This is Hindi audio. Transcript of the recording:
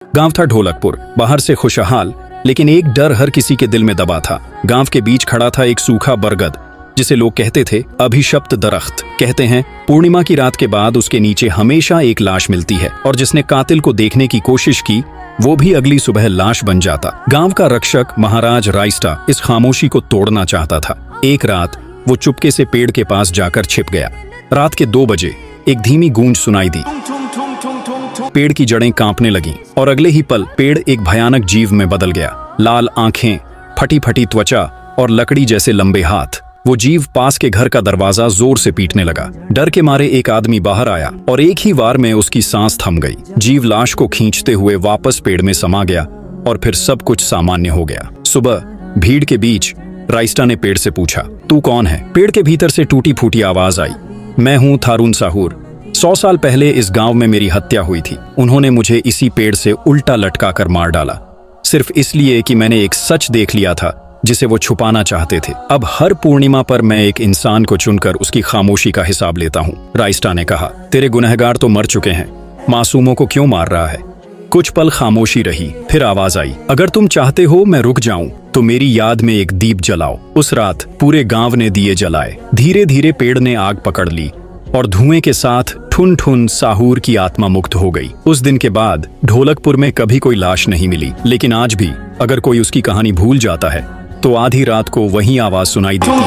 गांव था ढोलकपुर, बाहर से खुशहाल, लेकिन एक डर हर किसी के दिल में दबा था। गांव के बीच खड़ा था एक सूखा बरगद, जिसे लोग कहते थे अभिशप्त दरख्त। कहते हैं पूर्णिमा की रात के बाद उसके नीचे हमेशा एक लाश मिलती है, और जिसने कातिल को देखने की कोशिश की वो भी अगली सुबह लाश बन जाता। गांव का रक्षक महाराज राइस्टा इस खामोशी को तोड़ना चाहता था। एक रात वो चुपके से पेड़ के पास जाकर छिप गया। रात के 2 बजे एक धीमी गूंज सुनाई दी। पेड़ की जड़ें कांपने लगीं और अगले ही पल पेड़ एक भयानक जीव में बदल गया। लाल आंखें, फटी फटी त्वचा और लकड़ी जैसे लंबे हाथ। वो जीव पास के घर का दरवाजा जोर से पीटने लगा। डर के मारे एक आदमी बाहर आया और एक ही वार में उसकी सांस थम गई। जीव लाश को खींचते हुए वापस पेड़ में समा गया और फिर सब कुछ सामान्य हो गया। सुबह भीड़ के बीच राइस्टा ने पेड़ से पूछा, तू कौन है? पेड़ के भीतर से टूटी फूटी आवाज आई, मैं हूं थारून साहूर। 100 साल पहले इस गांव में मेरी हत्या हुई थी। उन्होंने मुझे इसी पेड़ से उल्टा लटका कर मार डाला, सिर्फ इसलिए कि मैंने एक सच देख लिया था जिसे वो छुपाना चाहते थे। अब हर पूर्णिमा पर मैं एक इंसान को चुनकर उसकी खामोशी का हिसाब लेता हूँ। राइस्टा ने कहा, तेरे गुनहगार तो मर चुके हैं, मासूमों को क्यों मार रहा है? कुछ पल खामोशी रही, फिर आवाज आई, अगर तुम चाहते हो मैं रुक जाऊं तो मेरी याद में एक दीप जलाओ। उस रात पूरे गांव ने दिए जलाए। धीरे धीरे पेड़ ने आग पकड़ ली और धुएं के साथ ठुन ठुन साहूर की आत्मा मुक्त हो गई। उस दिन के बाद ढोलकपुर में कभी कोई लाश नहीं मिली, लेकिन आज भी अगर कोई उसकी कहानी भूल जाता है तो आधी रात को वही आवाज सुनाई देती है।